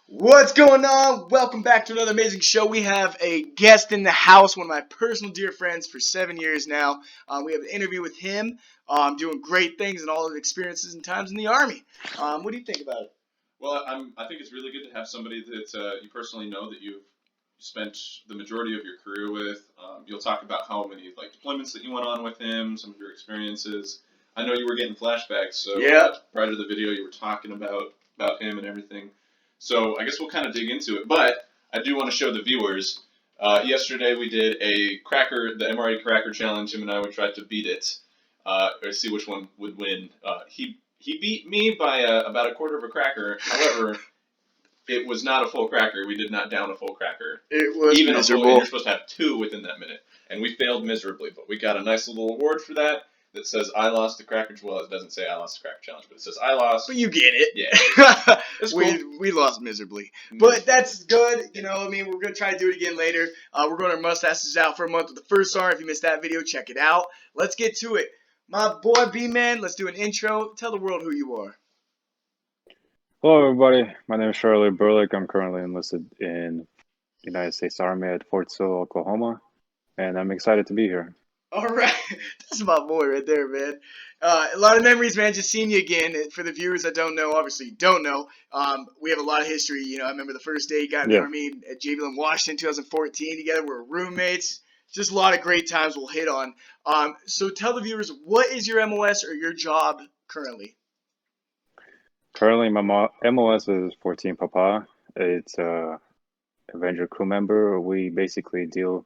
What's going on? Welcome back to another amazing show. We have a guest in the house, one of my personal dear friends for 7 years now. We have an interview with him, doing great things and all of the experiences and times in the Army. What do you think about it? Well, I think it's really good to have somebody that you personally know that you've spent the majority of your career with. You'll talk about how many deployments that you went on with him, some of your experiences. I know you were getting flashbacks, so Yeah. prior to the video, you were talking about him and everything. So I guess we'll kind of dig into it. But I do want to show the viewers. Yesterday we did the MRE Cracker Challenge. Him and I would try to beat it, or see which one would win. He beat me by about a quarter of a cracker. However, it was not a full cracker. We did not down a full cracker. It was Even miserable. You're supposed to have two within that minute. And we failed miserably, but we got a nice little award for that says I lost the cracker. Well, it doesn't say I lost the cracker challenge, but it says I lost. But you get it. Yeah. It's cool. We lost miserably. But that's good. We're going to try to do it again later. We're going to mustaches out for a month with the first song. If you missed that video, check it out. Let's get to it. My boy B-Man, let's do an intro. Tell the world who you are. Hello, everybody. My name is SGT Berlik. I'm currently enlisted in the United States Army at Fort Sill, Oklahoma, and I'm excited to be here. All right. That's my boy right there, man. A lot of memories, man, just seeing you again. For the viewers that don't know, obviously you don't know, we have a lot of history. I remember the first day you got in the Army at Javelin, Washington, 2014 together. We were roommates. Just a lot of great times we'll hit on. So tell the viewers, what is your MOS or your job currently? Currently, my MOS is 14 Papa. It's a Avenger crew member. We basically deal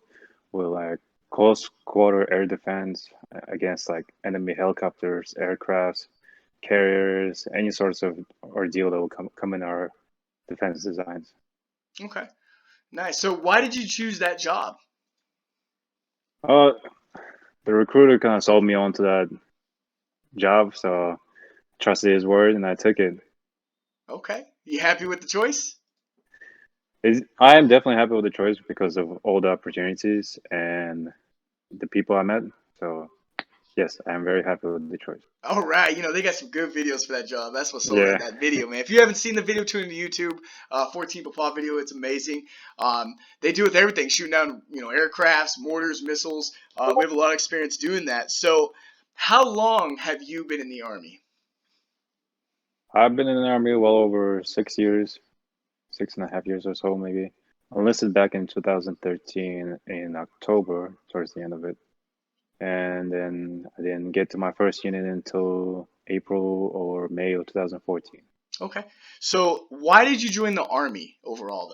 with close quarter air defense against enemy helicopters, aircrafts, carriers, any sorts of ordeal that will come in our defense designs. Okay, nice. So why did you choose that job? The recruiter kind of sold me onto that job, so I trusted his word and I took it. Okay, you happy with the choice? I am definitely happy with the choice because of all the opportunities and the people I met. So, yes, I am very happy with the choice. All right, they got some good videos for that job. That's what's sold that video, man. If you haven't seen the video, tune into YouTube. 14 Papa video, it's amazing. They do with everything, shooting down, aircrafts, mortars, missiles. We have a lot of experience doing that. So, how long have you been in the Army? I've been in the Army well over 6 years, 6.5 years or so, maybe. I enlisted back in 2013 in October, towards the end of it. And then I didn't get to my first unit until April or May of 2014. Okay. So why did you join the Army overall,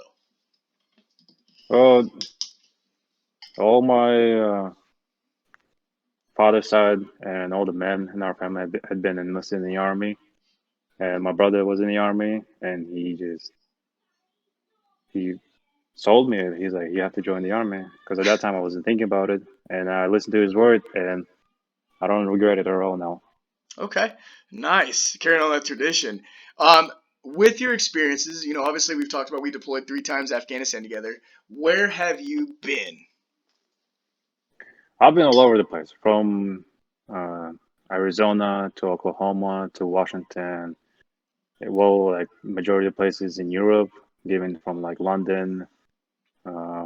though? Well, all my father's side and all the men in our family had been enlisted in the Army. And my brother was in the Army, and he sold me. He's like, you have to join the Army. Because at that time, I wasn't thinking about it. And I listened to his word, and I don't regret it at all now. Okay, nice. Carrying on that tradition. With your experiences, obviously we've talked about we deployed 3 times Afghanistan together. Where have you been? I've been all over the place, from Arizona to Oklahoma to Washington. Well, majority of places in Europe, given from London. I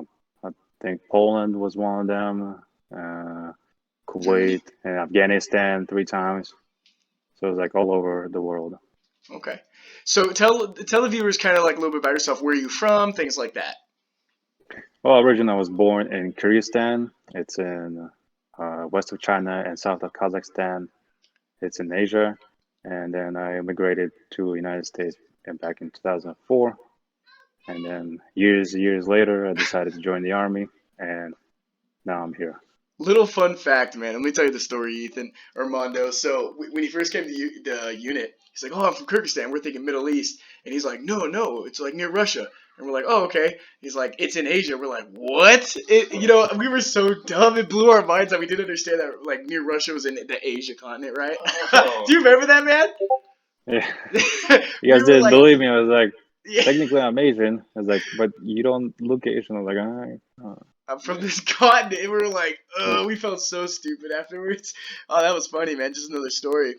think Poland was one of them. Kuwait and Afghanistan 3 times. So it's all over the world. Okay. So tell the viewers kind of a little bit about yourself. Where are you from? Things like that. Well, originally I was born in Kyrgyzstan. It's in west of China and south of Kazakhstan. It's in Asia. And then I immigrated to the United States back in 2004. And then years later, I decided to join the Army, and now I'm here. Little fun fact, man. Let me tell you the story, Ethan Armando. So when he first came to the unit, he's like, "Oh, I'm from Kyrgyzstan." We're thinking Middle East, and he's like, "No, it's near Russia." And we're like, "Oh, okay." He's like, "It's in Asia." We're like, "What?" We were so dumb. It blew our minds that we didn't understand that near Russia was in the Asia continent, right? Oh. Do you remember that, man? Yeah. You guys didn't believe me. I was like, technically I'm Asian. I was like, but you don't look Asian. I was like, all right. I'm from this continent. We were like, we felt so stupid afterwards. Oh, that was funny, man. Just another story.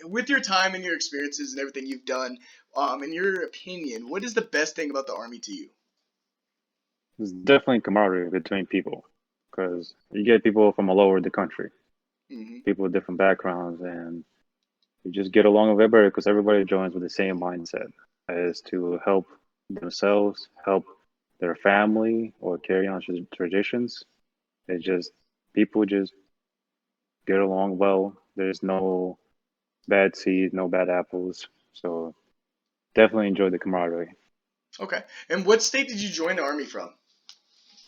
With your time and your experiences and everything you've done, In your opinion, what is the best thing about the Army to you? There's definitely camaraderie between people because you get people from all over the country, Hmm. people with different backgrounds, and you just get along with everybody because everybody joins with the same mindset as to help themselves, help their family, or carry on traditions. It's just people just get along well. There's no bad seeds, no bad apples. So definitely enjoy the camaraderie. Okay. And what state did you join the Army from?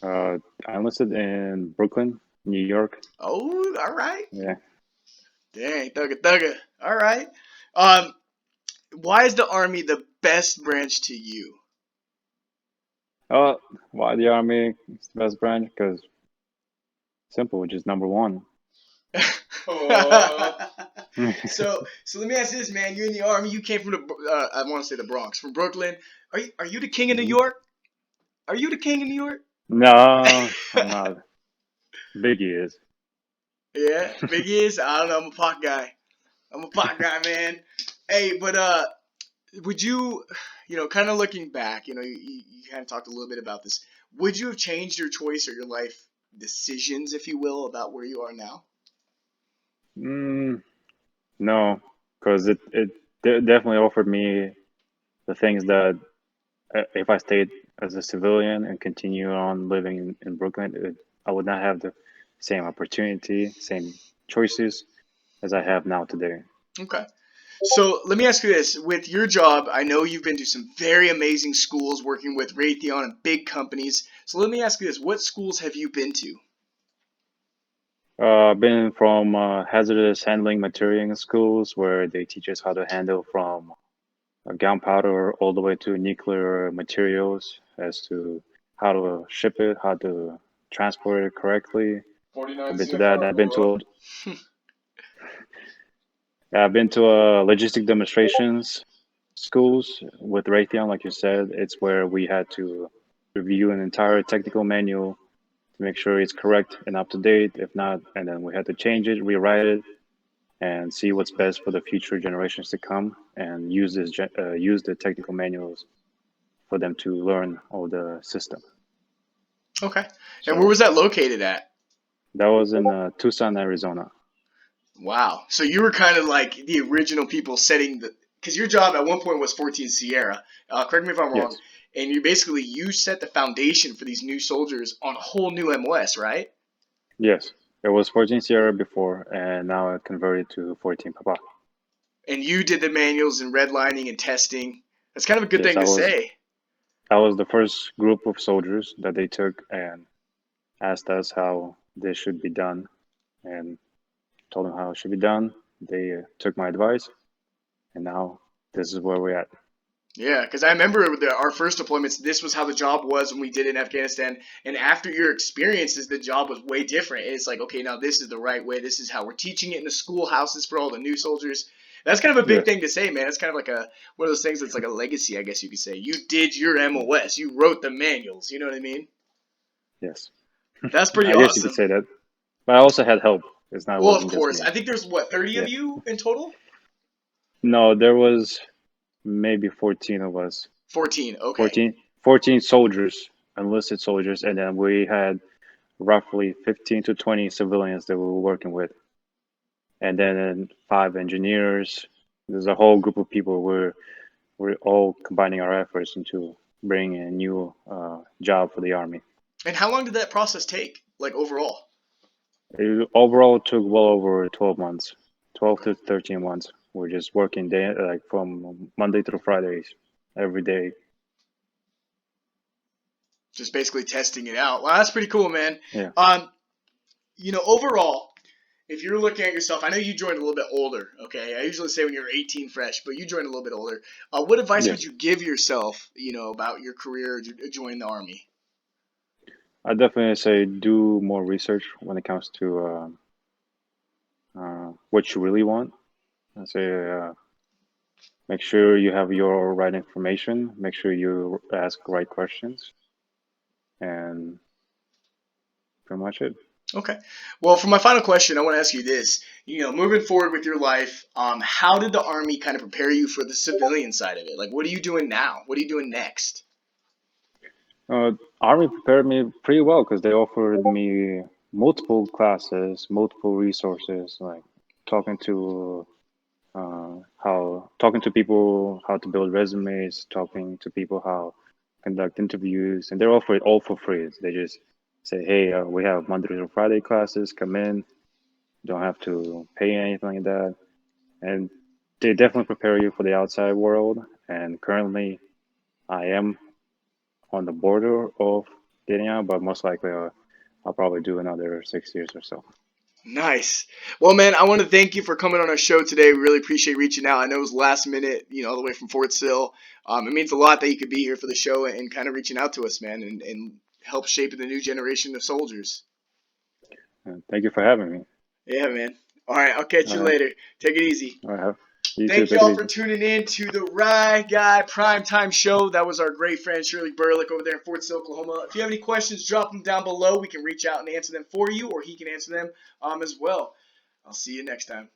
Uh, I enlisted in Brooklyn, New York. Oh, all right. Yeah. Dang, thugga thugga. All right. Um, why is the Army the best branch to you? Oh, why the Army is the best branch? Because simple, which is number one. Oh. So let me ask you this, man. You're in the Army. You came from I want to say the Bronx, from Brooklyn. Are you the king of New Mhm. York? Are you the king of New York? No, I'm not. Biggie is. Yeah, big is. I don't know. I'm a pot guy. I'm a pot guy, man. Hey, but would you, kind of looking back, you kind of talked a little bit about this. Would you have changed your choice or your life decisions, if you will, about where you are now? Mm, no, because it definitely offered me the things that if I stayed as a civilian and continue on living in Brooklyn, I would not have the same opportunity, same choices as I have now today. Okay. So let me ask you this: with your job, I know you've been to some very amazing schools working with Raytheon and big companies. So let me ask you this: what schools have you been to? I've been from hazardous handling material schools where they teach us how to handle from gunpowder all the way to nuclear materials as to how to ship it, how to transport it correctly. 49 I've been to that. CFR, bro. I've been to logistic demonstrations schools with Raytheon, like you said. It's where we had to review an entire technical manual to make sure it's correct and up to date. If not, and then we had to change it, rewrite it, and see what's best for the future generations to come, and use the technical manuals for them to learn all the system. Okay. And where So was that located at? that was in Tucson, Arizona. Wow. So you were kind of like the original people setting the, because your job at one point was 14 Sierra. Correct me if I'm wrong. Yes, And you set the foundation for these new soldiers on a whole new MOS, right? yes. It was 14 Sierra before, and now it converted to 14 Papa. And you did the manuals and redlining and testing. That's kind of a good Yes, thing I to was say. I was the first group of soldiers that they took and asked us how this should be done, and told them how it should be done. They took my advice, and now this is where we're at. Yeah, because I remember our first deployments. This was how the job was when we did it in Afghanistan. And after your experiences, the job was way different. It's like, okay, now this is the right way. This is how we're teaching it in the schoolhouses for all the new soldiers. That's kind of a big Yes, thing to say, man. It's kind of like one of those things that's like a legacy, I guess you could say. You did your MOS. You wrote the manuals. You know what I mean? yes. That's pretty I guess you could awesome. say that. But I also had help. It Well, of wasn't just course. me. I think there's what 30 of Yeah. you in total. No, there was maybe 14 of us. 14. Okay. 14 soldiers, enlisted soldiers, and then we had roughly 15 to 20 civilians that we were working with. And then five engineers. There's a whole group of people. We're all combining our efforts into bringing a new job for the army. And how long did that process take, like overall? It overall took well over 12 months, 12 Okay. to 13 months. We're just working day like from Monday through Fridays, every day. Just basically testing it out. Well, that's pretty cool, man. Yeah, Um, overall, if you're looking at yourself, I know you joined a little bit older. Okay, I usually say when you're 18, fresh, but you joined a little bit older. What advice would yes. you give yourself, about your career joining the army? I definitely say do more research when it comes to what you really want. I say make sure you have your right information. Make sure you ask right questions, and pretty much it. Okay. Well, for my final question, I want to ask you this. Moving forward with your life, how did the Army kind of prepare you for the civilian side of it? Like, what are you doing now? What are you doing next? Uh, Army prepared me pretty well because they offered me multiple classes, multiple resources, like talking to talking to people how to build resumes, talking to people how conduct interviews, and they're offered all for free. They just say, "Hey, we have Monday through Friday classes. Come in. Don't have to pay anything like that." And they definitely prepare you for the outside world. And currently, I am on the border of getting out, but most likely I'll probably do another 6 years or so. Nice. Well, man, I want to thank you for coming on our show today. We really appreciate reaching out. I know it was last minute, all the way from Fort Sill. It means a lot that you could be here for the show and kind of reaching out to us, man, and help shape the new generation of soldiers. And thank you for having me. Yeah, man. All right, I'll catch All you right. later. Take it easy. All right. You too. Thank Take it y'all for easy. tuning in to the Ride Guy Primetime Show. That was our great friend Shirley Berlik over there in Fort Sill, Oklahoma. If you have any questions, drop them down below. We can reach out and answer them for you, or he can answer them as well. I'll see you next time.